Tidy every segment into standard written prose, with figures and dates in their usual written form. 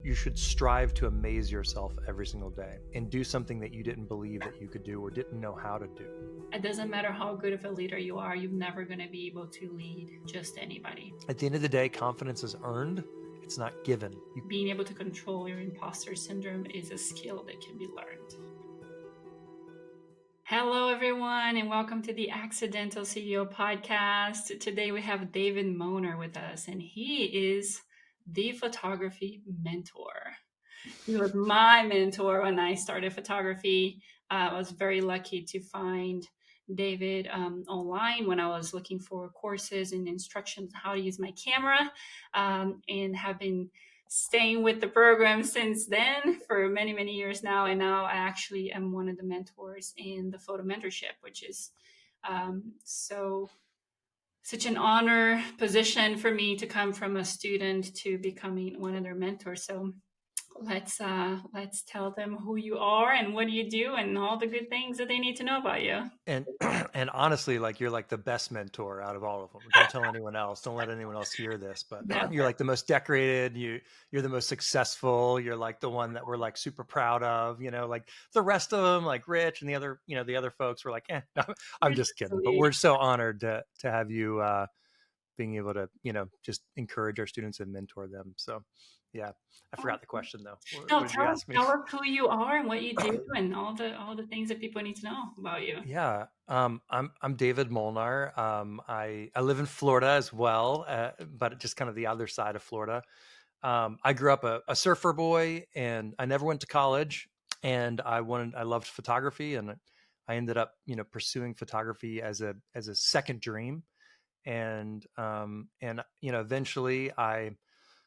you should strive to amaze yourself every single day and do something that you didn't believe that you could do or didn't know how to do. It doesn't matter how good of a leader you are, you're never going to be able to lead just anybody. At the end of the day, confidence is earned. It's not given. Being able to control your imposter syndrome is a skill that can be learned. Hello, everyone, and welcome to the Accidental CEO podcast. Today we have David Moner with us, and he is the photography mentor. He was my mentor when I started photography. I was very lucky to find David online when I was looking for courses and instructions on how to use my camera, and have been staying with the program since then for many, many years now. And now I actually am one of the mentors in the photo mentorship, which is such an honor position for me to come from a student to becoming one of their mentors. So let's tell them who you are and what you do and all the good things that they need to know about you. And honestly, like, you're like the best mentor out of all of them. Don't tell anyone else. Don't let anyone else hear this, but you're like the most decorated. You're the most successful. You're like the one that we're like super proud of, like the rest of them, like Rich and the other folks were like, no, I'm just kidding. But we're so honored to have you being able to, just encourage our students and mentor them. So yeah, I forgot the question though. No, tell us who you are and what you do and all the things that people need to know about you. Yeah, I'm David Molnar. I live in Florida as well, but just kind of the other side of Florida. I grew up a surfer boy, and I never went to college. And I loved photography, and I ended up pursuing photography as a second dream. And eventually I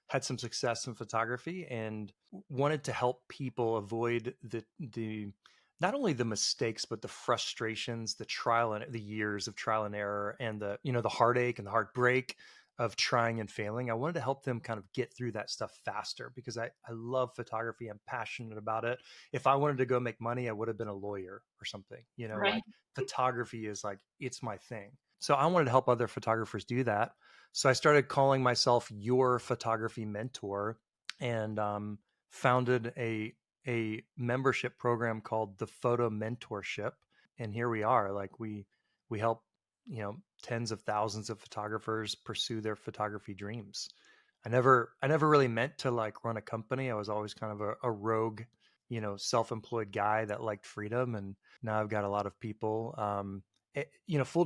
had some success in photography and wanted to help people avoid the not only the mistakes, but the frustrations, the years of trial and error, and the heartache and the heartbreak of trying and failing. I wanted to help them kind of get through that stuff faster because I love photography. I'm passionate about it. If I wanted to go make money, I would have been a lawyer or something, Right. Like photography is like, it's my thing. So I wanted to help other photographers do that. So I started calling myself your photography mentor, and founded a membership program called the Photo Mentorship. And here we are. Like we help, tens of thousands of photographers pursue their photography dreams. I never really meant to like run a company. I was always kind of a rogue, self-employed guy that liked freedom. And now I've got a lot of people, full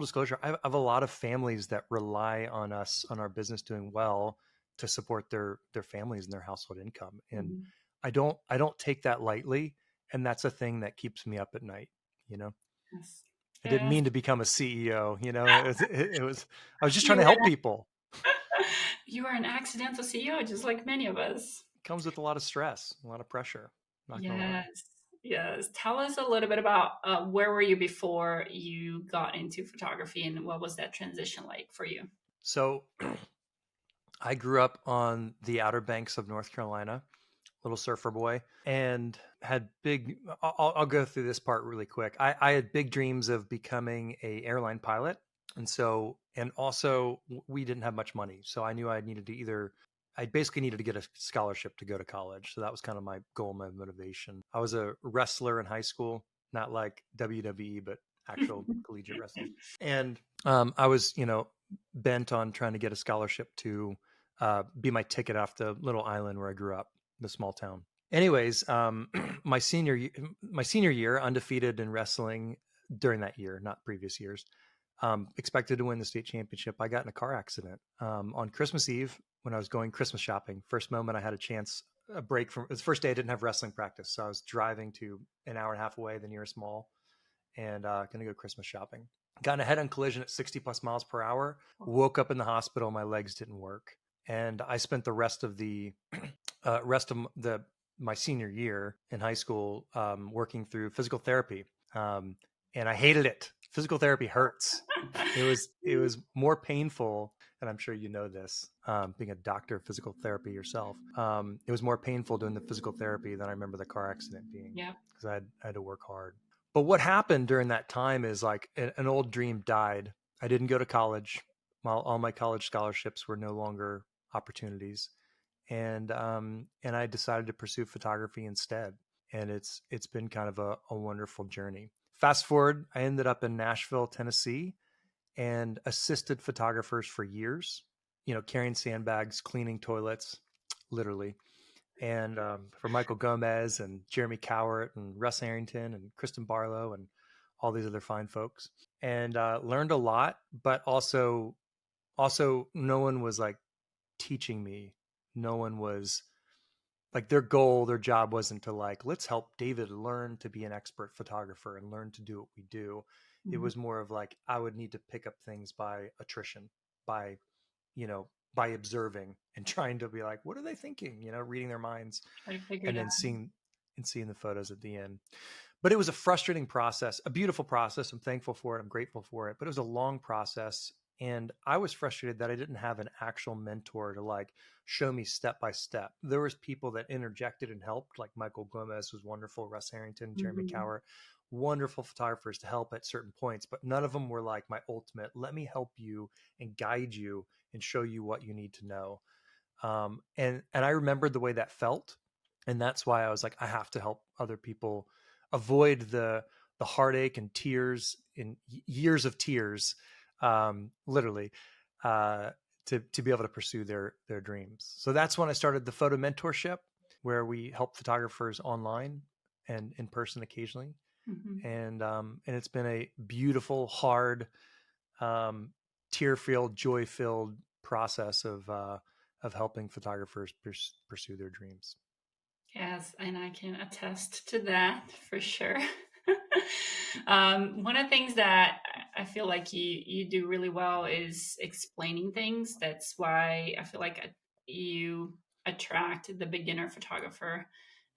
disclosure, I have a lot of families that rely on us, on our business doing well, to support their families and their household income. And I don't take that lightly. And that's a thing that keeps me up at night, Yes. I didn't mean to become a CEO, it was, I was just trying to help people. You are an accidental CEO, just like many of us. It comes with a lot of stress, a lot of pressure. Not gonna lie. Yes. Tell us a little bit about where were you before you got into photography, and what was that transition like for you? So I grew up on the Outer Banks of North Carolina, little surfer boy, and had I'll go through this part really quick. I had big dreams of becoming an airline pilot. And also we didn't have much money. So I knew I basically needed to get a scholarship to go to college. So that was kind of my goal, my motivation. I was a wrestler in high school, not like WWE, but actual collegiate wrestling. And I was, bent on trying to get a scholarship to be my ticket off the little island where I grew up, the small town. Anyways, my senior year, undefeated in wrestling during that year, not previous years, expected to win the state championship. I got in a car accident on Christmas Eve when I was going Christmas shopping. First moment I had a break from, it was the first day I didn't have wrestling practice. So I was driving to an hour and a half away, the nearest mall, and going to go Christmas shopping. Got in a head-on collision at 60 plus miles per hour, woke up in the hospital, my legs didn't work. And I spent the rest of my senior year in high school working through physical therapy. And I hated it. Physical therapy hurts. It was more painful, and I'm sure you know this, being a doctor of physical therapy yourself. It was more painful doing the physical therapy than I remember the car accident being. Yeah. Because I had to work hard. But what happened during that time is like an old dream died. I didn't go to college. All my college scholarships were no longer opportunities. and I decided to pursue photography instead. And it's been kind of a wonderful journey. Fast forward, I ended up in Nashville, Tennessee, and assisted photographers for years. Carrying sandbags, cleaning toilets, literally. And for Michael Gomez and Jeremy Cowart and Russ Arrington and Kristen Barlow and all these other fine folks, and learned a lot, but also no one was like teaching me. No one was like, their job wasn't to like, let's help David learn to be an expert photographer and learn to do what we do. It Mhm. was more of like, I would need to pick up things by attrition, by, by observing and trying to be like, what are they thinking? Reading their minds, Try to figure and it out. then seeing the photos at the end. But it was a frustrating process, a beautiful process. I'm thankful for it. I'm grateful for it. But it was a long process. And I was frustrated that I didn't have an actual mentor to like show me step by step. There was people that interjected and helped, like Michael Gomez was wonderful, Russ Harrington, Jeremy Mhm. Cowart, wonderful photographers to help at certain points, but none of them were like my ultimate, let me help you and guide you and show you what you need to know. And I remembered the way that felt. And that's why I was like, I have to help other people avoid the heartache and tears and years of tears, literally, uh, to be able to pursue their dreams. So that's when I started the photo mentorship, where we help photographers online and in person occasionally. Mhm. And it's been a beautiful, hard, um, tear-filled, joy-filled process of helping photographers pursue their dreams. Yes, and I can attest to that for sure. One of the things that I feel like you do really well is explaining things. That's why I feel like you attract the beginner photographer,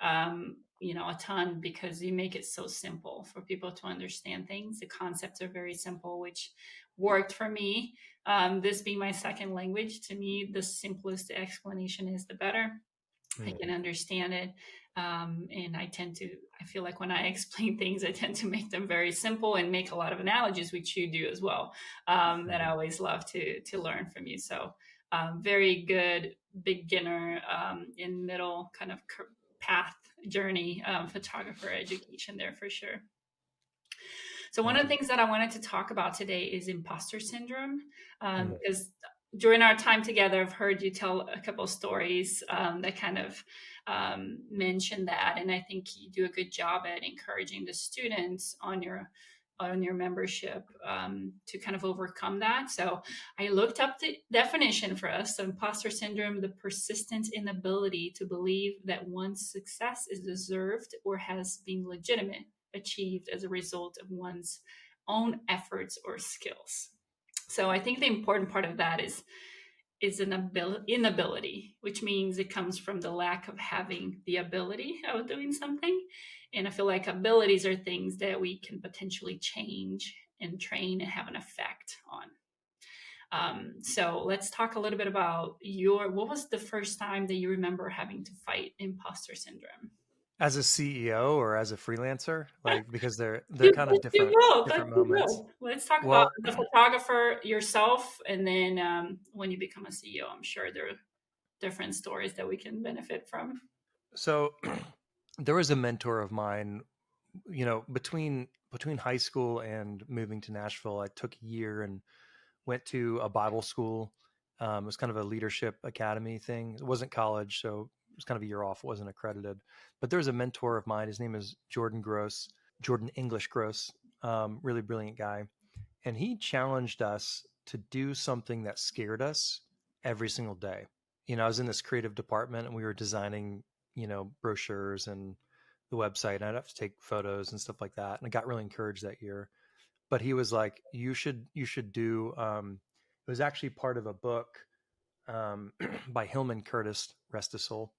a ton, because you make it so simple for people to understand things. The concepts are very simple, which worked for me. This being my second language, to me, the simplest explanation is the better. I can Mm-hmm. understand it. And I feel like when I explain things, I tend to make them very simple and make a lot of analogies, which you do as well. That I Mm-hmm. always love to learn from you. So, very good beginner in middle kind of path journey photographer education there for sure. So one of Thank the you. things that I wanted to talk about today is imposter syndrome, Mm-hmm. because during our time together, I've heard you tell a couple of stories that kind of mention that, and I think you do a good job at encouraging the students on your membership to kind of overcome that. So I looked up the definition for us. So imposter syndrome: the persistent inability to believe that one's success is deserved or has been legitimate achieved as a result of one's own efforts or skills. So I think the important part of that is an inability, which means it comes from the lack of having the ability of doing something. And I feel like abilities are things that we can potentially change and train and have an effect on. So let's talk a little bit about what was the first time that you remember having to fight imposter syndrome? As a CEO or as a freelancer, like, because they're Do, kind of let's do both. Let's different do moments. both. Let's talk about Well, the photographer yourself, and then when you become a CEO, I'm sure there are different stories that we can benefit from. so there was a mentor of mine, between high school and moving to Nashville. I took a year and went to a Bible school. It was kind of a leadership academy thing. It wasn't college, so it was kind of a year off. It wasn't accredited. But there was a mentor of mine. His name is Jordan English Gross, really brilliant guy. And he challenged us to do something that scared us every single day. I was in this creative department and we were designing, brochures and the website. And I'd have to take photos and stuff like that. And I got really encouraged that year. But he was like, you should do, it was actually part of a book by Hillman Curtis, rest his soul,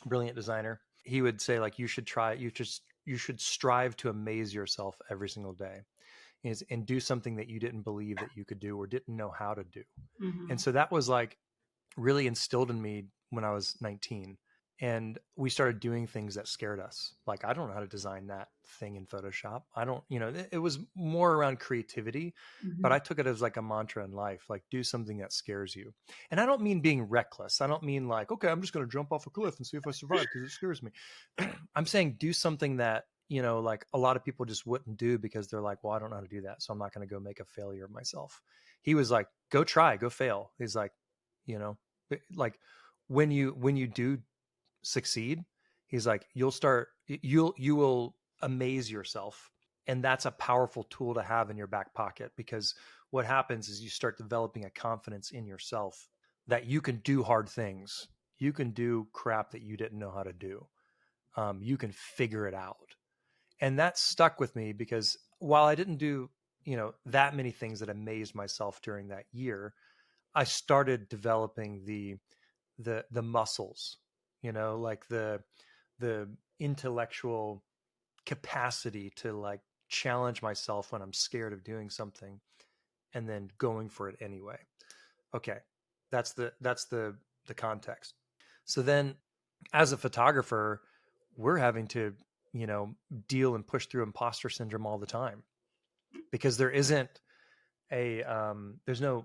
brilliant designer. He would say, like, you should strive to amaze yourself every single day, and do something that you didn't believe that you could do or didn't know how to do. And Hmm. so that was like really instilled in me when I was 19. And we started doing things that scared us. Like, I don't know how to design that thing in Photoshop. I don't, it was more around creativity, but Mhm. I took it as like a mantra in life, like do something that scares you. And I don't mean being reckless. I don't mean like, okay, I'm just going to jump off a cliff and see if I survive because it scares me. I'm saying do something that, like a lot of people just wouldn't do because they're like, well, I don't know how to do that. So I'm not going to go make a failure of myself. He was like, go try, go fail. He's like, like when you do succeed, he's like, you will amaze yourself. And that's a powerful tool to have in your back pocket, because what happens is you start developing a confidence in yourself that you can do hard things. You can do crap that you didn't know how to do. You can figure it out. And that stuck with me because while I didn't do, that many things that amazed myself during that year, I started developing the muscles, like the intellectual capacity to like challenge myself when I'm scared of doing something and then going for it anyway. Okay. That's the context. So then as a photographer, we're having to, deal and push through imposter syndrome all the time, because there's no,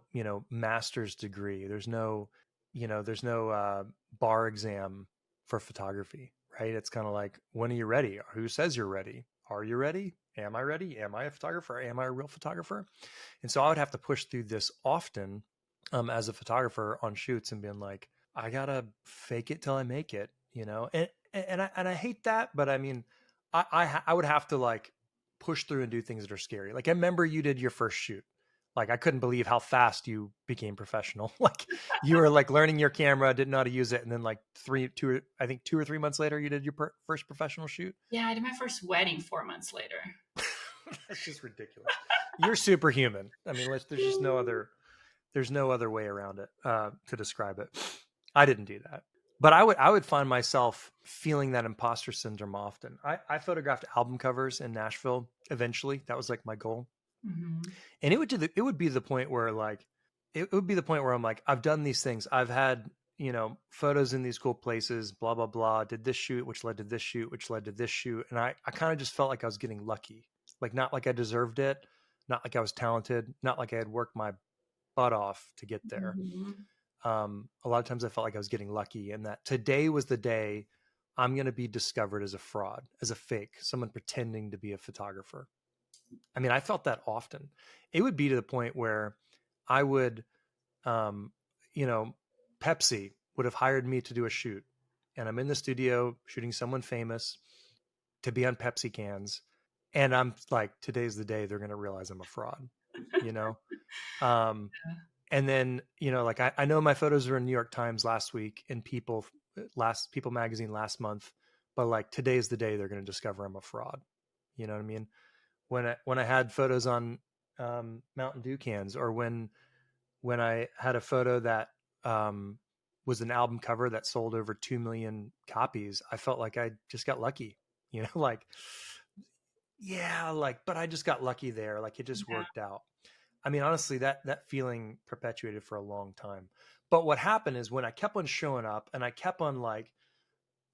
master's degree. There's no bar exam for photography, right? It's kind of like, when are you ready? Who says you're ready? Are you ready? Am I ready? Am I a photographer? Am I a real photographer? And so I would have to push through this often, as a photographer on shoots, and being like, I gotta fake it till I make it, and I hate that, but I mean, I would have to like push through and do things that are scary. Like, I remember you did your first shoot. Like, I couldn't believe how fast you became professional. Like, you were like learning your camera, didn't know how to use it, and then like 2 or 3 months later, you did your first professional shoot. Yeah, I did my first wedding 4 months later. That's just ridiculous. You're superhuman. I mean, there's no other way around it, to describe it. I didn't do that, but I would find myself feeling that imposter syndrome often. I photographed album covers in Nashville. Eventually, that was like my goal. Mhm. And it would be the point where like it would be the point where I'm like, I've done these things. I've had, photos in these cool places, blah blah blah. Did this shoot, which led to this shoot, which led to this shoot, and I kind of just felt like I was getting lucky. Like, not like I deserved it, not like I was talented, not like I had worked my butt off to get there. Mhm. A lot of times I felt like I was getting lucky, and that today was the day I'm going to be discovered as a fraud, as a fake, someone pretending to be a photographer. I mean, I felt that often. It would be to the point where I would, um, you know, Pepsi would have hired me to do a shoot, and I'm in the studio shooting someone famous to be on Pepsi cans, and I'm like, today's the day they're going to realize I'm a fraud, you know. Um, and then, like, I know my photos were in New York Times last week and People magazine last month, but like, today's the day they're going to discover I'm a fraud. You know what I mean? When I had photos on, Mountain Dew cans, or when I had a photo that, was an album cover that sold over 2 million copies, I felt like I just got lucky, like, yeah, like, but I just got lucky there. Like, it just Yeah. worked out. I mean, honestly, that feeling perpetuated for a long time. But what happened is, when I kept on showing up and I kept on like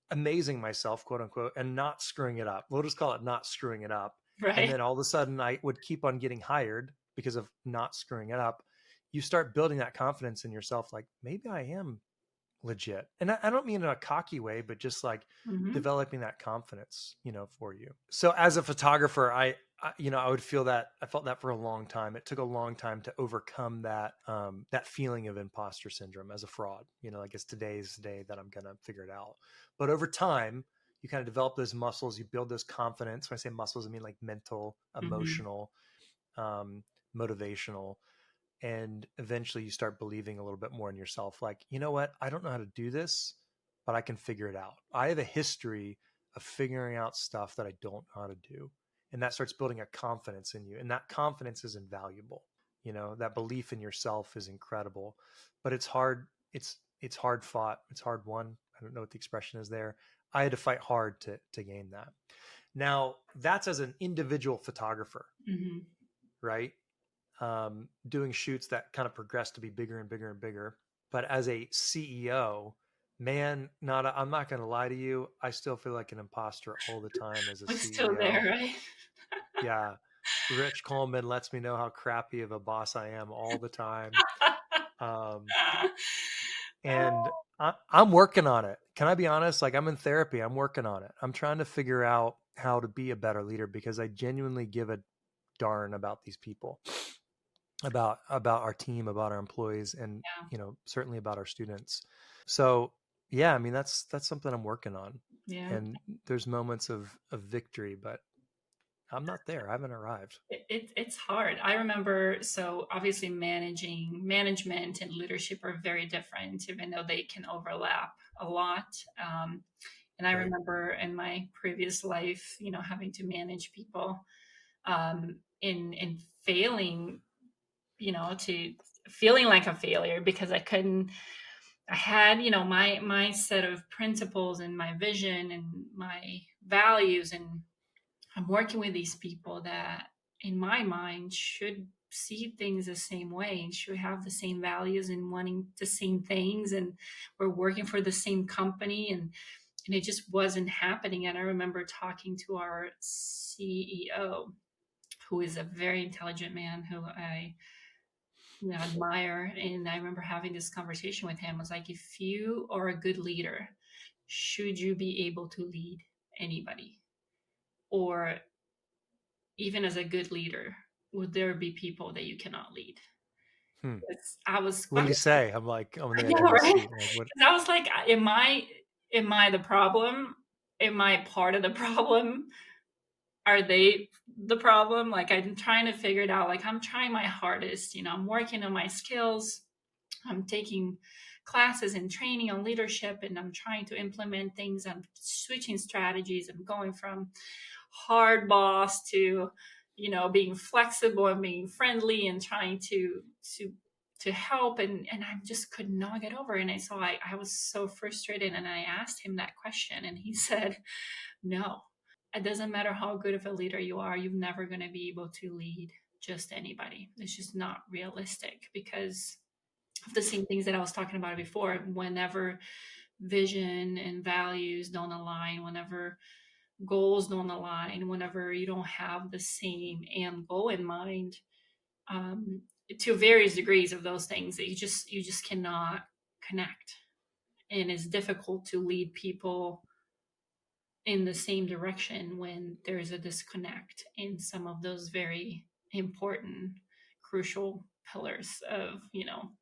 amazing myself, quote unquote, and not screwing it up. We'll just call it not screwing it up. And Right. then all of a sudden I would keep on getting hired because of not screwing it up. You start building that confidence in yourself, like, maybe I am legit. And I don't mean in a cocky way, but just like Mhm. developing that confidence, for you. So as a photographer, I would feel that. I felt that for a long time. It took a long time to overcome that feeling of imposter syndrome as a fraud. Like, it's today's the day that I'm going to figure it out. But over time, you kind of develop those muscles, you build those confidence. When I say muscles, I mean like mental, Mhm. emotional, motivational, and eventually you start believing a little bit more in yourself, like, you know what, I don't know how to do this, but I can figure it out. I have a history of figuring out stuff that I don't know how to do, and that starts building a confidence in you, and that confidence is invaluable. That belief in yourself is incredible, but it's hard. It's hard fought, it's hard won. I don't know what the expression is there. I had to fight hard to gain that. Now, that's as an individual photographer, Mhm. right? Doing shoots that kind of progress to be bigger and bigger and bigger. But as a CEO, Man, I'm not going to lie to you. I still feel like an imposter all the time as a We're still there, CEO. right? Yeah. Rich Coleman lets me know how crappy of a boss I am all the time. Um, and I'm working on it. Can I be honest? Like, I'm in therapy. I'm working on it. I'm trying to figure out how to be a better leader because I genuinely give a darn about these people, about our team, about our employees, and Yeah, certainly about our students. So yeah, I mean that's something I'm working on. yeah. And there's moments of victory, but I'm not there. I haven't arrived. It's hard. I remember, so obviously management and leadership are very different, even though they can overlap a lot. And I Right. remember in my previous life, having to manage people, in failing, to feeling like a failure because I had, my set of principles and my vision and my values, and I'm working with these people that, in my mind, should see things the same way and should have the same values and wanting the same things, and we're working for the same company, and it just wasn't happening. And I remember talking to our CEO, who is a very intelligent man who I admire, and I remember having this conversation with him. I was like, if you are a good leader, should you be able to lead anybody? Or even as a good leader, would there be people that you cannot lead? Hmm. I was What did he quite, say? I'm like on I the edge know, of my right? seat. Like, what? 'Cause I was like, am I the problem? Am I part of the problem? Are they the problem? Like, I'm trying to figure it out. Like, I'm trying my hardest. I'm working on my skills. I'm taking classes and training on leadership, and I'm trying to implement things. I'm switching strategies. I'm going from hard boss to, being flexible and being friendly and trying to help, and I just could not get over it. And I was so frustrated, and I asked him that question, and he said, no, it doesn't matter how good of a leader you are, you're never going to be able to lead just anybody. It's just not realistic because of the same things that I was talking about before. Whenever vision and values don't align, whenever goals don't align, whenever you don't have the same end goal in mind, um, to various degrees of those things, that you just cannot connect, and it's difficult to lead people in the same direction when there's a disconnect in some of those very important, crucial pillars of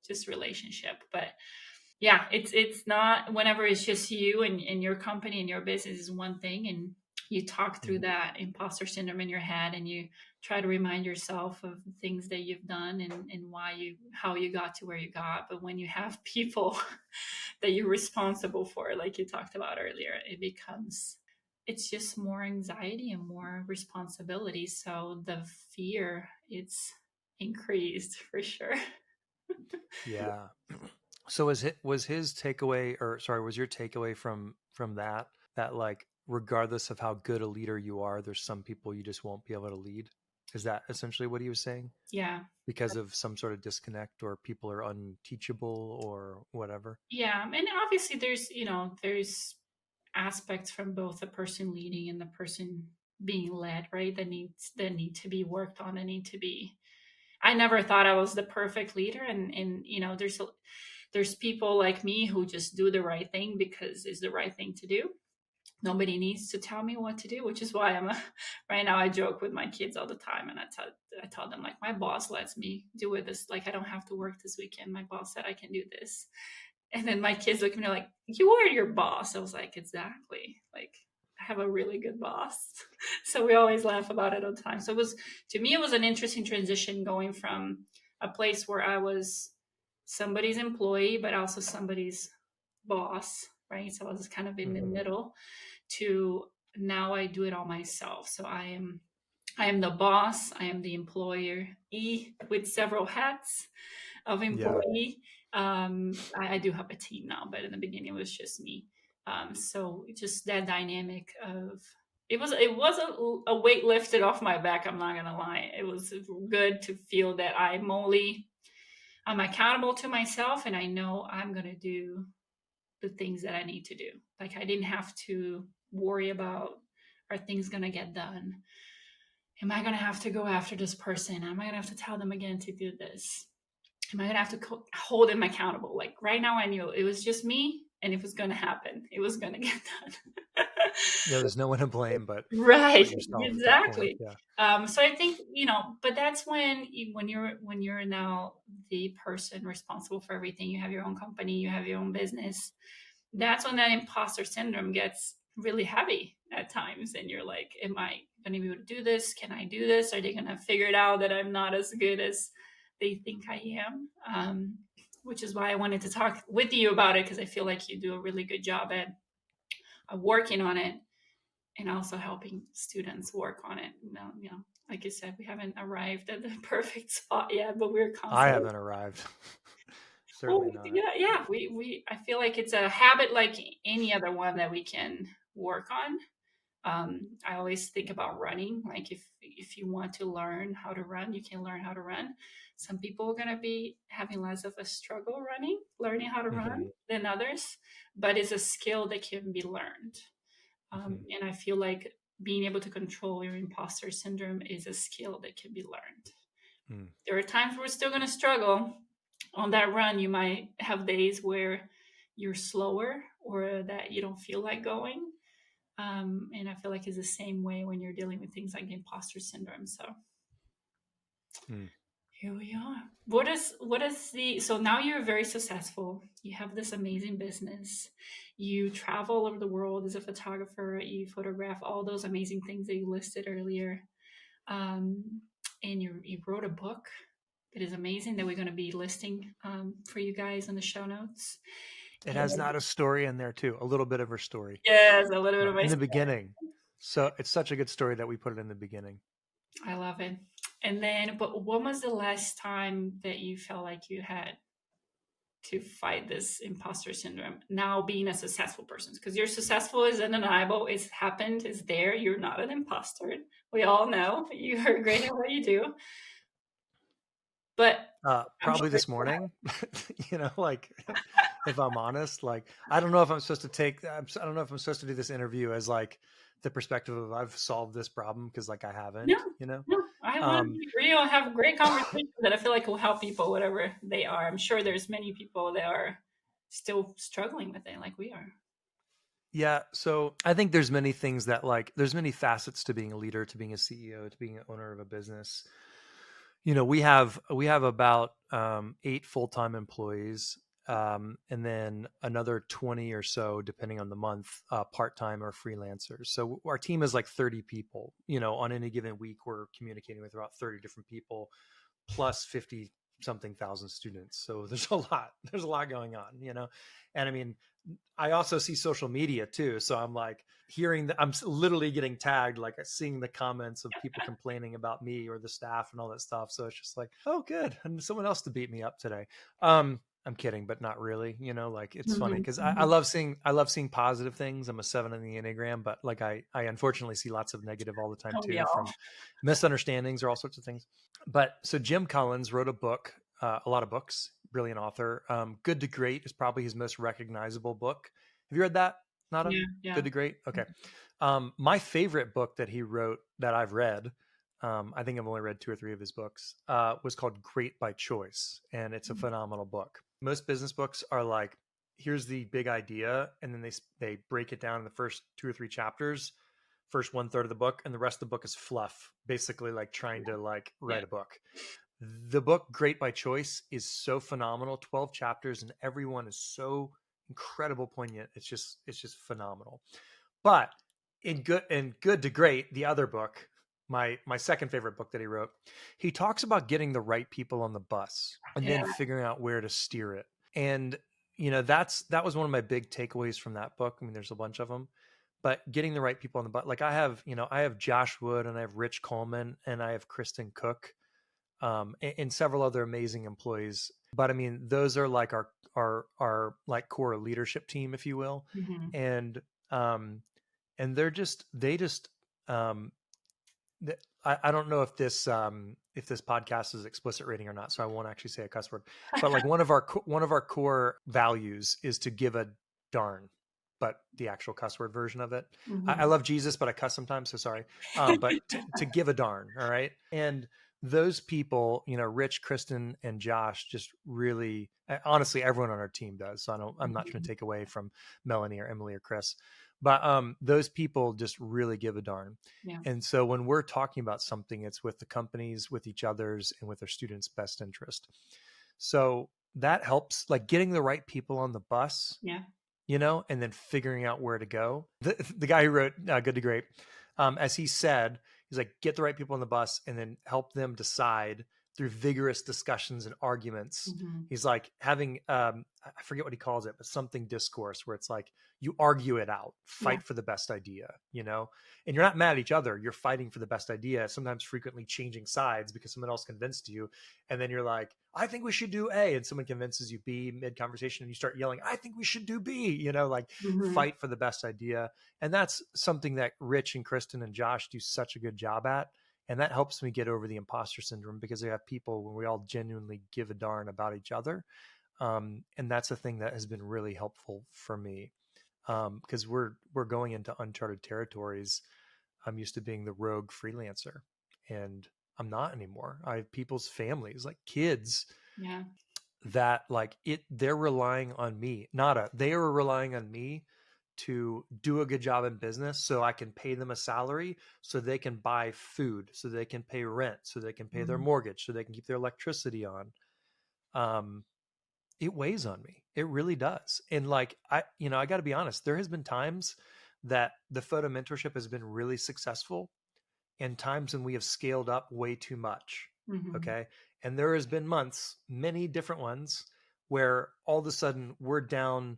just relationship. But yeah, it's not, whenever it's just you and your company and your business is one thing, and you talk through Mhm. that imposter syndrome in your head, and you try to remind yourself of the things that you've done, and how you got to where you got. But when you have people that you're responsible for, like you talked about earlier, it's just more anxiety and more responsibility. So the fear, it's increased for sure. Yeah. So was his takeaway, or sorry, was your takeaway from that like regardless of how good a leader you are, there's some people you just won't be able to lead? Is that essentially what he was saying? Yeah. Because of some sort of disconnect, or people are unteachable or whatever? Yeah, and obviously there's aspects from both the person leading and the person being led, right? That need to be worked on and need to be. I never thought I was the perfect leader, and there's people like me who just do the right thing because it's the right thing to do. Nobody needs to tell me what to do, which is why right now I joke with my kids all the time, and I tell them, like, my boss lets me do it this, like, I don't have to work this weekend. My boss said I can do this. And then my kids look at me like, you are your boss. I was like, exactly. Like, I have a really good boss. So we always laugh about it all the time. So to me, it was an interesting transition, going from a place where I was somebody's employee, but also somebody's boss, right? So I was kind of in the Hmm. middle, to now I do it all myself. So I am the boss, I am the employer, with several hats of Yeah. employee. I do have a team now, but in the beginning it was just me. So just that dynamic of, it was a weight lifted off my back. I'm not gonna lie. It was good to feel that I'm accountable to myself, and I know I'm gonna do the things that I need to do. Like I didn't have to worry about, are things going to get done? Am I going to have to go after this person? Am I going to have to tell them again to do this? Am I going to have to hold them accountable? Like right now I knew it was just me, and it was going to happen. It was going to get done. Yeah, there's no one to blame but Right, yourself at that point. exactly. Yeah. So I think, but that's when you're now the person responsible for everything. You have your own company, you have your own business. That's when that imposter syndrome gets really heavy at times, and you're like, am I going to be able to do this? Can I do this? Are they going to figure it out that I'm not as good as they think I am? Which is why I wanted to talk with you about it, because I feel like you do a really good job at working on it, and also helping students work on it. Like you said, we haven't arrived at the perfect spot yet, but we're I constantly. haven't arrived. Well, Certainly not. yeah. I feel like it's a habit like any other one that we can work on. I always think about running. Like if you want to learn how to run, you can learn how to run. Some people are going to be having less of a struggle learning how to run than others, but it's a skill that can be learned. And I feel like being able to control your imposter syndrome is a skill that can be learned. There are times we're still going to struggle. On that run, you might have days where you're slower or that you don't feel like going. And I feel like it's the same way when you're dealing with things like imposter syndrome. So here we are. So now you're very successful. You have this amazing business. You travel all over the world as a photographer. You photograph all those amazing things that you listed earlier. And you wrote a book that is amazing that we're going to be listing for you guys in the show notes. It has not a story in there too. A little bit of her story. Yes, a little bit of my in the story. beginning. So it's such a good story that we put it in the beginning. I love it. And then, but when was the last time that you felt like you had to fight this imposter syndrome? Now being a successful person, because you're successful is undeniable. It's happened. It's there. You're not an imposter. We all know you are great at what you do. But probably this morning, like if I'm honest, like, I don't know if I'm supposed to do this interview as like the perspective of I've solved this problem, because like I haven't, No, I want to be real, have great conversations that I feel like will help people, whatever they are. I'm sure there's many people that are still struggling with it like we are. Yeah. So I think there's many things that there's many facets to being a leader, to being a CEO, to being an owner of a business. We have about 8 full-time employees, and then another 20 or so, depending on the month, part-time or freelancers. So our team is like 30 people. On any given week, we're communicating with about 30 different people, plus 50 something thousand students. So there's a lot going on, and I mean, I also see social media too. So I'm like I'm literally getting tagged, like seeing the comments of people complaining about me or the staff and all that stuff. So it's just like, oh, good. And someone else to beat me up today. I'm kidding, but not really, like it's funny because I love seeing positive things. I'm a 7 in the Enneagram, but like I unfortunately see lots of negative all the time too, from misunderstandings or all sorts of things. But so Jim Collins wrote a book, a lot of books, brilliant author. Good to Great is probably his most recognizable book. Have you read that, Nada? Yeah. Good to Great? Okay. My favorite book that he wrote that I've read, I think I've only read 2 or 3 of his books, was called Great by Choice. And it's a phenomenal book. Most business books are like, here's the big idea, and then they break it down in the first 2 or 3 chapters, first 1/3 of the book, and the rest of the book is fluff, basically like trying to write a book. The book Great by Choice is so phenomenal. 12 chapters, and everyone is so incredible poignant. It's just phenomenal. But in Good to Great, the other book, my second favorite book that he wrote, he talks about getting the right people on the bus and then figuring out where to steer it. And that was one of my big takeaways from that book. I mean, there's a bunch of them, but getting the right people on the bus. Like I have Josh Wood, and I have Rich Coleman, and I have Kristen Cook, and several other amazing employees. But I mean, those are like our like core leadership team, if you will. And I don't know if this podcast is explicit rating or not, so I won't actually say a cuss word. But like one of our core values is to give a darn, but the actual cuss word version of it. I Mhm. love Jesus, but I cuss sometimes, so sorry. But to give a darn, all right? And those people, Rich, Kristen, and Josh just really, honestly, everyone on our team does. So I'm not trying to Mhm. take away from Melanie or Emily or Chris, but those people just really give a darn. Yeah. And so when we're talking about something, it's with the companies, with each other's, and with our students' best interest. So that helps, like getting the right people on the bus, Yeah. and then figuring out where to go. The guy who wrote Good to Great, as he said, he's like, get the right people on the bus and then help them decide through vigorous discussions and arguments. Mhm. He's like having, I forget what he calls it, but something discourse where it's like you argue it out, Yeah. fight for the best idea, and you're not mad at each other. You're fighting for the best idea, sometimes frequently changing sides because someone else convinced you. And then you're like, I think we should do A. And someone convinces you B mid conversation and you start yelling, I think we should do B, like Mhm. fight for the best idea. And that's something that Rich and Kristen and Josh do such a good job at. And that helps me get over the imposter syndrome because they have people when we all genuinely give a darn about each other. And that's a thing that has been really helpful for me because we're going into uncharted territories. I'm used to being the rogue freelancer, and I'm not anymore. I have people's families, like kids, Yeah. that like they're relying on me. They are relying on me to do a good job in business so I can pay them a salary so they can buy food, so they can pay rent, so they can pay their Mhm. mortgage, so they can keep their electricity on. Um, it weighs on me. It really does. And like I got to be honest, there has been times that the photo mentorship has been really successful and times when we have scaled up way too much. Mhm. Okay. And there has been months, many different ones, where all of a sudden we're down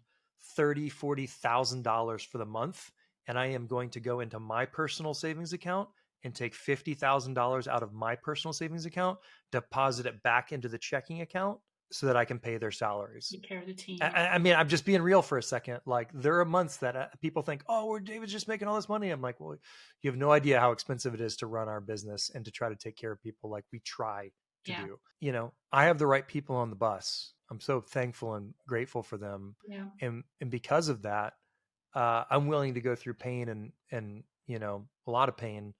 $30,000, $40,000 for the month. And I am going to go into my personal savings account and take $50,000 out of my personal savings account, deposit it back into the checking account so that I can pay their salaries. Take care of the team. I mean, I'm just being real for a second. Like, there are months that people think, "Oh, we're David's just making all this money." I'm like, "Well, you have no idea how expensive it is to run our business and to try to take care of people like we try to Yeah. do." I have the right people on the bus. I'm so thankful and grateful for them, Yeah. and because of that, I'm willing to go through pain and a lot of pain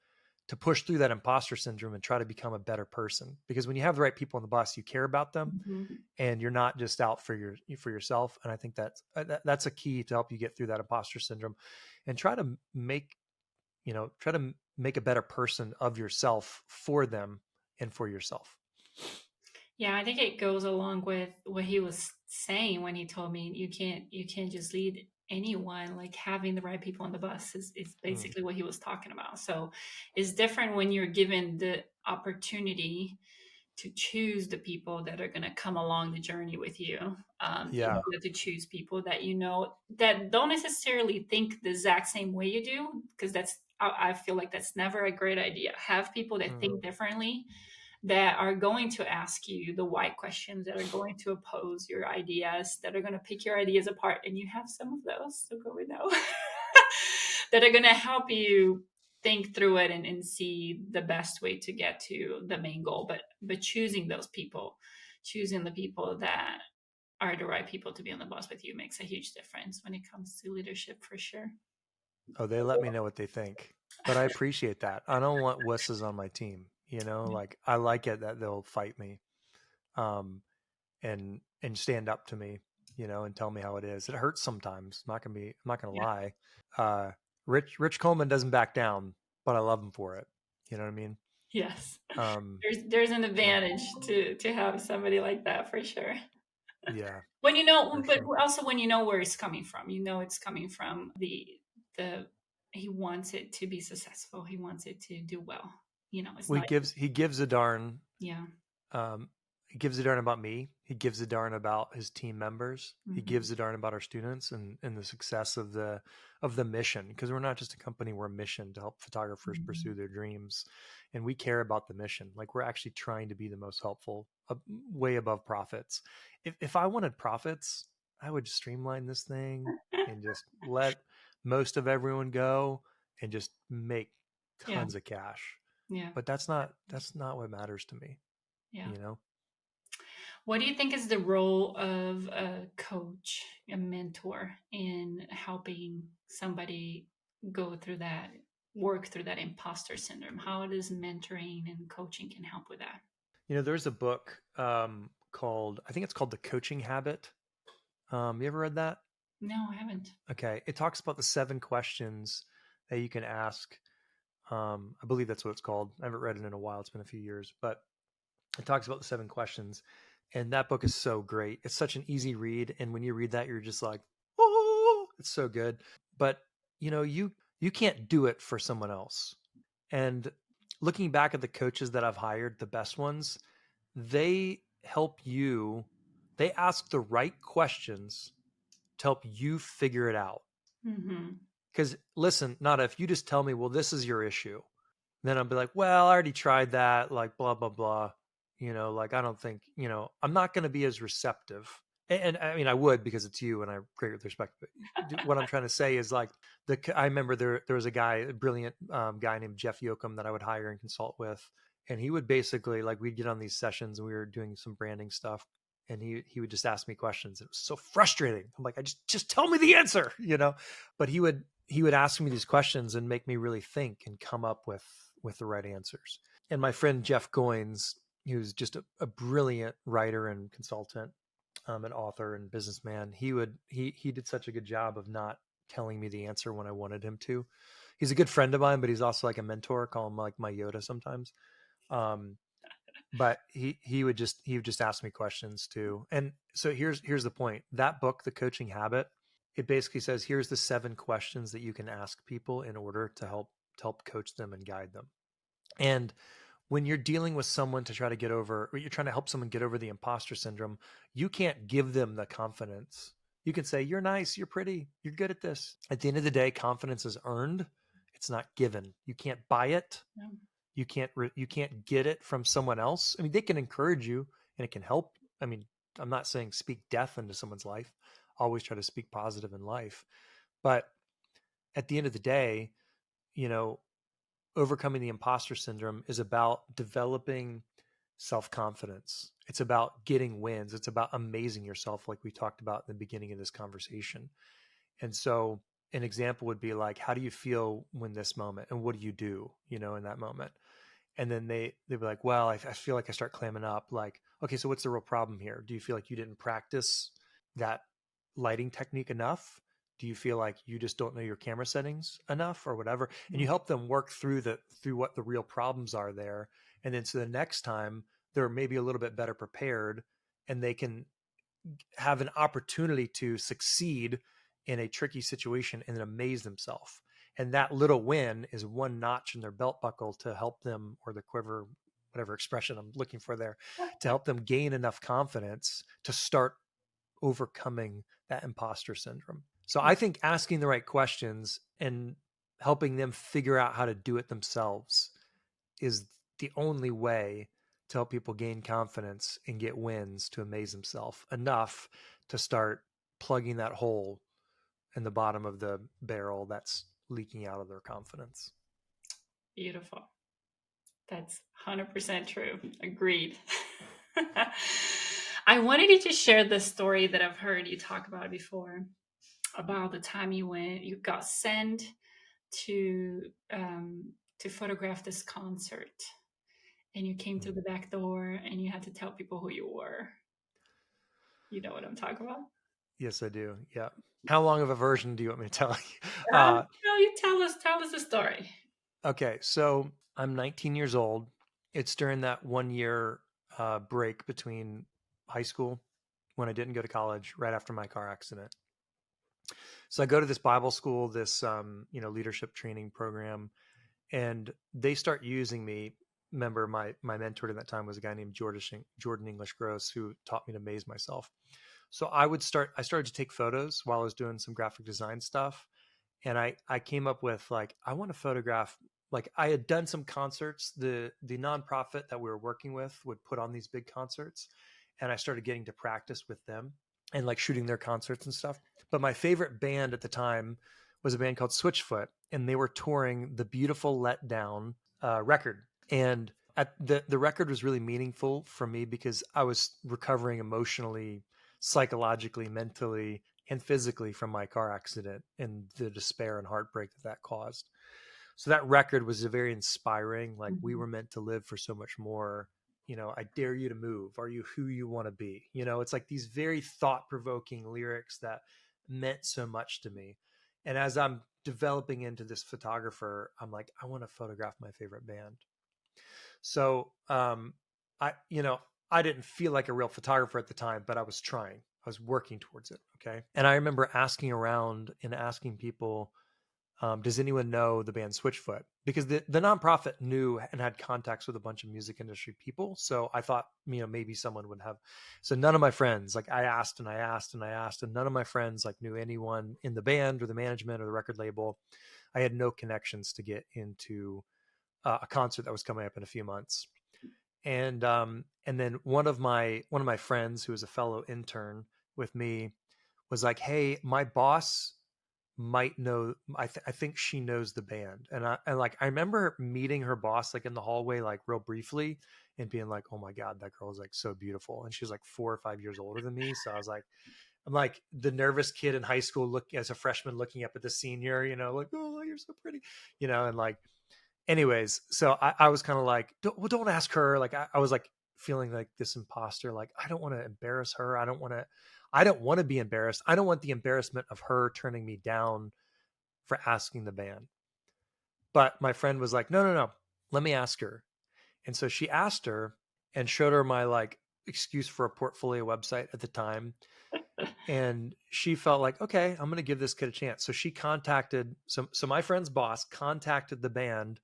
to push through that imposter syndrome and try to become a better person. Because when you have the right people on the bus, you care about them Mhm. and you're not just out for yourself. And I think that's a key to help you get through that imposter syndrome and try to make a better person of yourself for them and for yourself. Yeah, I think it goes along with what he was saying when he told me you can't just lead anyone. Like having the right people on the bus is Mm, basically what he was talking about. So it's different when you're given the opportunity to choose the people that are going to come along the journey with you. yeah. You have to choose people that that don't necessarily think the exact same way you do, because I feel like that's never a great idea. Have people that Mm, think differently, that are going to ask you the why questions, that are going to oppose your ideas, that are going to pick your ideas apart. And you have some of those, so go with know, that are going to help you think through it and see the best way to get to the main goal. But choosing the people that are the right people to be on the bus with you makes a huge difference when it comes to leadership, for sure. oh, they let me know what they think, but I appreciate that. I don't want wusses on my team. Like I like it that they'll fight me. Um, and stand up to me, and tell me how it is. It hurts sometimes. I'm not gonna Yeah. lie. Uh, Rich Coleman doesn't back down, but I love him for it. You know what I mean? Yes. Um, There's an yeah, advantage to have somebody like that, for sure. yeah, When you know, for but sure. also when you know where it's coming from, it's coming from the he wants it to be successful. He wants it to do well. It's Well, not. he gives a darn. Yeah. Um, he gives a darn about me. He gives a darn about his team members. He Hmm. gives a darn about our students and the success of the mission. Because we're not just a company; we're a mission to help photographers pursue Hmm. their dreams, and we care about the mission. Like we're actually trying to be the most helpful, way above profits. If I wanted profits, I would streamline this thing and just let most of everyone go and just make Yeah. tons of cash. Yeah. But that's not what matters to me, Yeah. you know? What do you think is the role of a coach, a mentor, in helping somebody go through that, work through that imposter syndrome? How does mentoring and coaching can help with that? There's a book called, I think it's called The Coaching Habit. You ever read that? No, I haven't. Okay. It talks about the 7 questions that you can ask. I believe that's what it's called. I haven't read it in a while. It's been a few years, but it talks about the 7 questions. And that book is so great. It's such an easy read. And when you read that, you're just like, oh, it's so good. But you can't do it for someone else. And looking back at the coaches that I've hired, the best ones, they help you, they ask the right questions to help you figure it out. Mm-hmm. Because listen, Nada, if you just tell me, well, this is your issue, then I'll be like, well, I already tried that, like blah, blah, blah. Like I don't think, I'm not going to be as receptive. And I mean, I would because it's you and I have great respect. But what I'm trying to say is like, I remember there was a guy, a brilliant guy named 𝐉𝐨𝐢𝐽 that I would hire and consult with. And he would basically, like, we'd get on these sessions and we were doing some branding stuff. And he would just ask me questions. It was so frustrating. I'm like, I just tell me the answer, But he would ask me these questions and make me really think and come up with the right answers. And my friend Jeff Goins, who's just a brilliant writer and consultant, an author and businessman, he did such a good job of not telling me the answer when I wanted him to. He's a good friend of mine, but he's also like a mentor. I call him like my Yoda sometimes. But he would just ask me questions too. And so here's the point. That book, The Coaching Habit, it basically says, here's the 7 questions that you can ask people in order to help coach them and guide them. And when you're dealing with someone to try to get over, or you're trying to help someone get over the imposter syndrome, you can't give them the confidence. You can say, you're nice, you're pretty, you're good at this. At the end of the day, confidence is earned. It's not given. You can't buy it. No. You can't get it from someone else. I mean, they can encourage you and it can help. I mean, I'm not saying speak death into someone's life. Always try to speak positive in life. But at the end of the day, overcoming the imposter syndrome is about developing self-confidence. It's about getting wins. It's about amazing yourself, like we talked about in the beginning of this conversation. And so an example would be like, how do you feel when this moment, and what do you do, in that moment? And then they'd be like, well, I feel like I start clamming up. Like, okay, so what's the real problem here? Do you feel like you didn't practice that lighting technique enough? Do you feel like you just don't know your camera settings enough or whatever? And you help them work through what the real problems are there. And then so the next time they're maybe a little bit better prepared and they can have an opportunity to succeed in a tricky situation and then amaze themselves. And that little win is one notch in their belt buckle to help them, or the quiver, whatever expression I'm looking for there, to help them gain enough confidence to start overcoming that imposter syndrome. So I think asking the right questions and helping them figure out how to do it themselves is the only way to help people gain confidence and get wins to amaze themselves enough to start plugging that hole in the bottom of the barrel that's leaking out of their confidence. Beautiful. That's 100% true. Agreed. I wanted you to share the story that I've heard you talk about before, about the time you got sent to photograph this concert, and you came through the back door and you had to tell people who you were. You know what I'm talking about? Yes, I do. Yeah. How long of a version do you want me to tell you? No, you tell us the story. Okay, so I'm 19 years old. It's during that 1 year break between high school, when I didn't go to college, right after my car accident. So I go to this Bible school, this leadership training program, and they start using me. Remember, my mentor at that time was a guy named Jordan English Gross, who taught me to amaze myself. So I started to take photos while I was doing some graphic design stuff. And I came up with, like, I want to photograph, like, I had done some concerts. The nonprofit that we were working with would put on these big concerts, and I started getting to practice with them and like shooting their concerts and stuff. But my favorite band at the time was a band called Switchfoot, and they were touring the Beautiful Letdown record. And The record was really meaningful for me because I was recovering emotionally, psychologically, mentally, and physically from my car accident and the despair and heartbreak that caused. So that record was a very inspiring. Like, we Mhm. were meant to live for so much more. I dare you to move. Are you who you want to be? It's like these very thought provoking lyrics that meant so much to me. And as I'm developing into this photographer, I'm like, I want to photograph my favorite band. So I, I didn't feel like a real photographer at the time, but I was trying. I was working towards it. Okay. And I remember asking around and asking people, does anyone know the band Switchfoot? Because the nonprofit knew and had contacts with a bunch of music industry people. So I thought, maybe someone would have. So none of my friends, like, I asked and I asked and I asked, and none of my friends like knew anyone in the band or the management or the record label. I had no connections to get into a concert that was coming up in a few months. And then one of my friends, who was a fellow intern with me, was like, "Hey, my boss might know. I think she knows the band." And I remember meeting her boss like in the hallway, like real briefly, and being like, "Oh my god, that girl is like so beautiful." And she's like 4 or 5 years older than me, so I'm like the nervous kid in high school, look as a freshman, looking up at the senior, like, "Oh, you're so pretty," and like, anyways, so I was kind of like, don't ask her. Like, I was like feeling like this imposter. Like, I don't want to embarrass her. I don't want to be embarrassed. I don't want the embarrassment of her turning me down for asking the band. But my friend was like, no, no, no, let me ask her. And so she asked her and showed her my like excuse for a portfolio website at the time. And she felt like, okay, I'm going to give this kid a chance. So she contacted, so my friend's boss contacted the band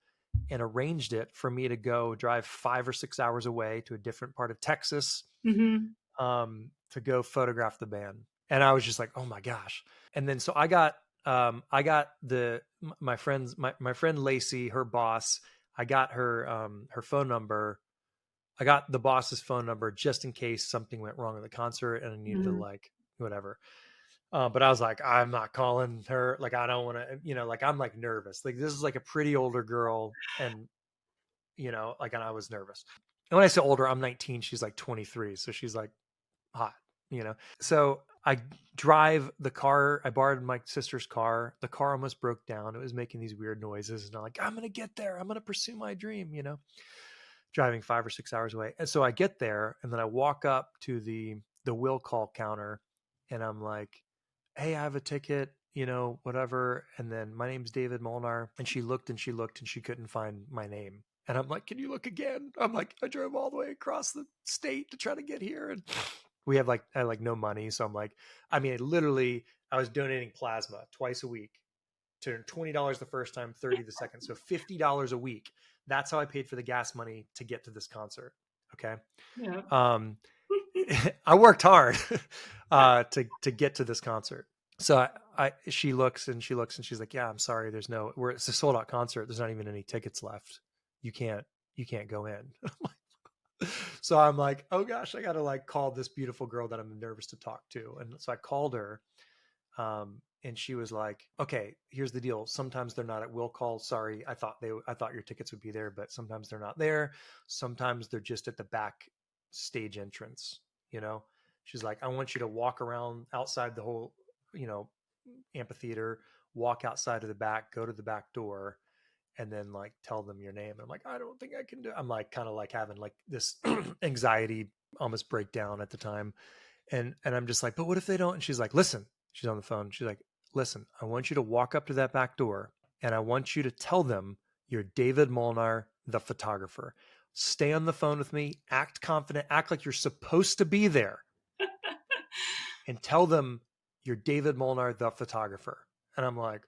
and arranged it for me to go drive 5 or 6 hours away to a different part of Texas, Mhm. to go photograph the band. And I was just like, oh my gosh. And then so I got my friend Lacey, her boss. I got her phone number. I got the boss's phone number just in case something went wrong at the concert and I needed to, Mhm. like, whatever. But I was like, I'm not calling her. Like, I don't want to, like, I'm like nervous. Like, this is like a pretty older girl, and like, and I was nervous. And when I say older, I'm 19. She's like 23, so she's like hot. So I drive the car. I borrowed my sister's car. The car almost broke down. It was making these weird noises, and I'm like, I'm gonna get there. I'm gonna pursue my dream. Driving 5 or 6 hours away. And so I get there, and then I walk up to the will call counter, and I'm like, hey, I have a ticket, whatever. And then, my name's David Molnar. And she looked and she looked and she couldn't find my name. And I'm like, can you look again? I'm like, I drove all the way across the state to try to get here. And I had like no money. So I'm like, literally, I was donating plasma twice a week, to $20 the first time, 30 the second. So $50 a week. That's how I paid for the gas money to get to this concert. Okay. Yeah. Um, I worked hard to get to this concert. So she looks and she's like, yeah, I'm sorry. It's a sold out concert. There's not even any tickets left. You can't go in. So I'm like, oh gosh, I got to like call this beautiful girl that I'm nervous to talk to. And so I called her, and she was like, okay, here's the deal. Sometimes they're not at will call. Sorry. I thought your tickets would be there, but sometimes they're not there. Sometimes they're just at the back stage entrance. You know, she's like, I want you to walk around outside the whole, you know, amphitheater, walk outside of the back, go to the back door, and then like tell them your name. And I'm like, I don't think I can do. I'm like kind of like having like this anxiety almost breakdown at the time. And I'm just like, but what if they don't? And she's like, listen, she's on the phone. She's like, listen, I want you to walk up to that back door and I want you to tell them you're David Molnar, the photographer. Stay on the phone with me, act confident, act like you're supposed to be there, and tell them you're David Molnar, the photographer. And I'm like,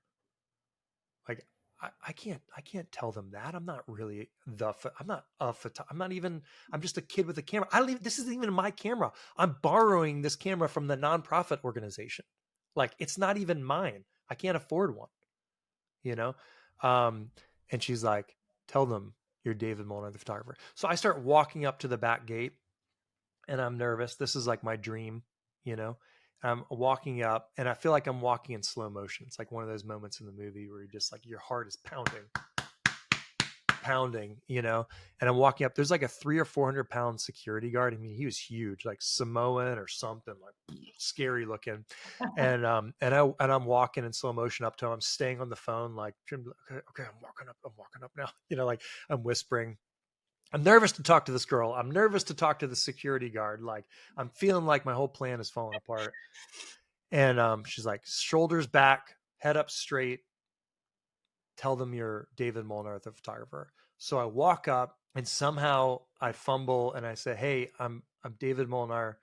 I can't tell them that. I'm not really I'm not a photo, I'm not even, I'm just a kid with a camera. I don't even, this isn't even my camera. I'm borrowing this camera from the nonprofit organization. Like, it's not even mine. I can't afford one, you know? Um, and she's like, tell them you're David Molnar, the photographer. So I start walking up to the back gate, and I'm nervous. This is like my dream, you know? I'm walking up and I feel like I'm walking in slow motion. It's like one of those moments in the movie where you're just like, your heart is pounding. pounding, and I'm walking up. There's like a 300 or 400 pound security guard. I mean, he was huge, like Samoan or something, like scary looking. And I'm walking in slow motion up to him. I'm staying on the phone, like, okay, I'm walking up now. Like I'm whispering. I'm nervous to talk to this girl. I'm nervous to talk to the security guard. Like I'm feeling like my whole plan is falling apart. And she's like, shoulders back, head up straight. Tell them you're David Molnar, the photographer. So I walk up and somehow I fumble and I say, hey, I'm David Molnar,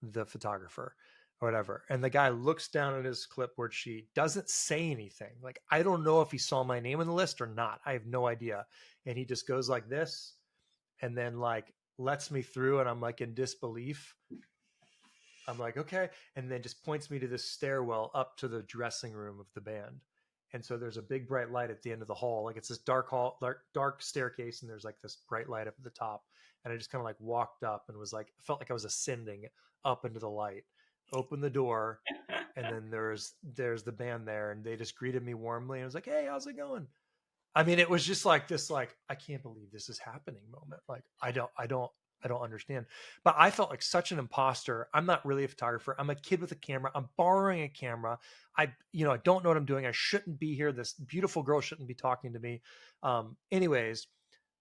the photographer, or whatever. And the guy looks down at his clipboard sheet, doesn't say anything. Like, I don't know if he saw my name in the list or not. I have no idea. And he just goes like this and then like lets me through, and I'm like in disbelief. I'm like, okay. And then just points me to this stairwell up to the dressing room of the band. And so there's a big bright light at the end of the hall. Like it's this dark hall, dark staircase. And there's like this bright light up at the top. And I just kind of like walked up and was like, felt like I was ascending up into the light, opened the door. And then there's the band there, and they just greeted me warmly. And I was like, hey, how's it going? I mean, it was just like this, like, I can't believe this is happening moment. Like, I don't understand. But I felt like such an imposter. I'm not really a photographer. I'm a kid with a camera. I'm borrowing a camera. I don't know what I'm doing. I shouldn't be here. This beautiful girl shouldn't be talking to me. Anyways,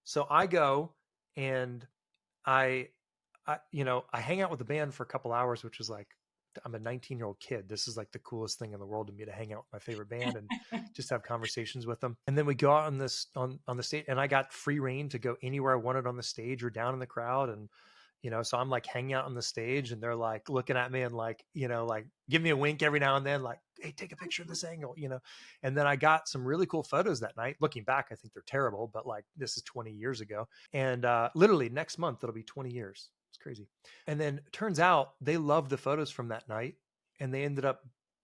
so I go and I, I hang out with the band for a couple hours, which is like, I'm a 19-year-old kid. This is like the coolest thing in the world to me, to hang out with my favorite band and just have conversations with them. And then we go out on this on the stage, and I got free reign to go anywhere I wanted on the stage or down in the crowd. And so I'm like hanging out on the stage, and they're like looking at me and like, like give me a wink every now and then, like, hey, take a picture of this angle, And then I got some really cool photos that night. Looking back, I think they're terrible, but like this is 20 years ago. And literally next month, it'll be 20 years. It's crazy. And then it turns out they loved the photos from that night, and they ended up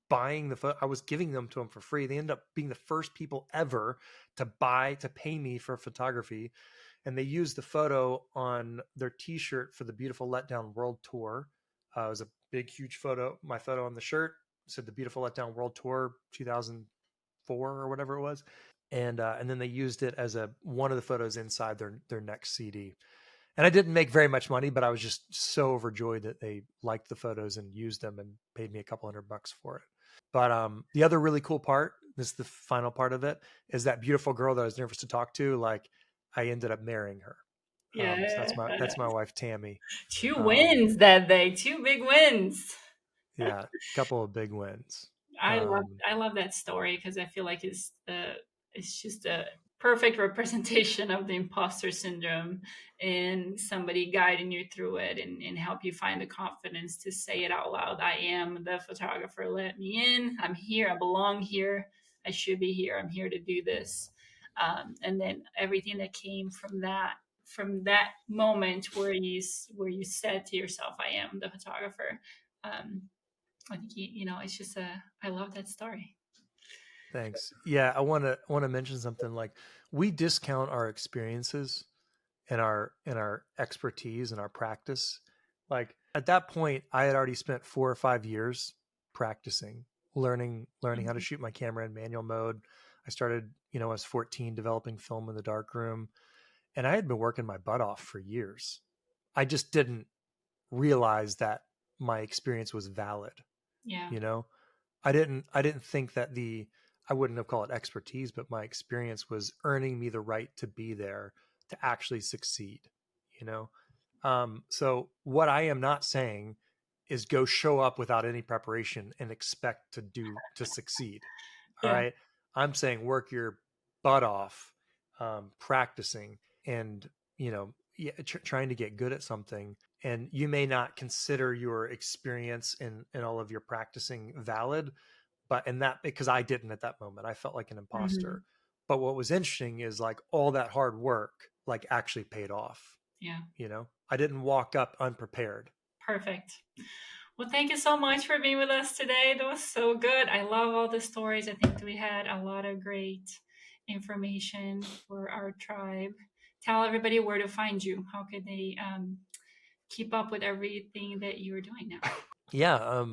buying the photo. I was giving them to them for free. They ended up being the first people ever to pay me for photography. And they used the photo on their t-shirt for the Beautiful Letdown World Tour. It was a big, huge photo. My photo on the shirt said the Beautiful Letdown World Tour 2004 or whatever it was. And then they used it as one of the photos inside their next CD. And I didn't make very much money, but I was just so overjoyed that they liked the photos and used them and paid me a couple $100 for it. But the other really cool part, this is the final part of it, is that beautiful girl that I was nervous to talk to. Like, I ended up marrying her. Yeah. So that's my wife, Tammy. Two wins that day. Two big wins. Yeah, a couple of big wins. I love that story because I feel like it's just a perfect representation of the imposter syndrome, and somebody guiding you through it and help you find the confidence to say it out loud. I am the photographer. Let me in. I'm here. I belong here. I should be here. I'm here to do this. And then everything that came from that moment where you said to yourself, I am the photographer. I think it's just I love that story. Thanks. Yeah, I want to mention something. Like, we discount our experiences and our expertise and our practice. Like, at that point, I had already spent 4 or 5 years practicing, learning how to shoot my camera in manual mode. I started, I was 14, developing film in the darkroom, and I had been working my butt off for years. I just didn't realize that my experience was valid. Yeah. I didn't think that I wouldn't have called it expertise, but my experience was earning me the right to be there to actually succeed, So what I am not saying is go show up without any preparation and expect to succeed. All Yeah. right. I'm saying work your butt off, practicing and, trying to get good at something. And you may not consider your experience and all of your practicing valid, and that, because I didn't at that moment, I felt like an imposter. Mhm. But what was interesting is like all that hard work, like, actually paid off. Yeah. I didn't walk up unprepared. Perfect. Well, thank you so much for being with us today. That was so good. I love all the stories. I think we had a lot of great information for our tribe. Tell everybody where to find you. How could they keep up with everything that you're doing now? Yeah.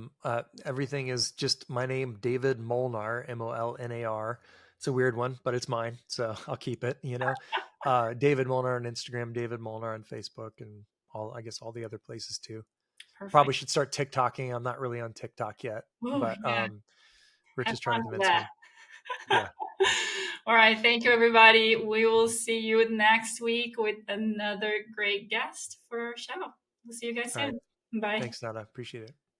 Everything is just my name, David Molnar, Molnar. It's a weird one, but it's mine, so I'll keep it. David Molnar on Instagram, David Molnar on Facebook, and I guess all the other places too. Perfect. Probably should start TikToking. I'm not really on TikTok yet, Oh, but yeah. Rich Have is trying fun to with convince that. me. Yeah. All right. Thank you, everybody. We will see you next week with another great guest for our show. We'll see you guys All right. soon. Bye. Thanks, Nana. Appreciate it.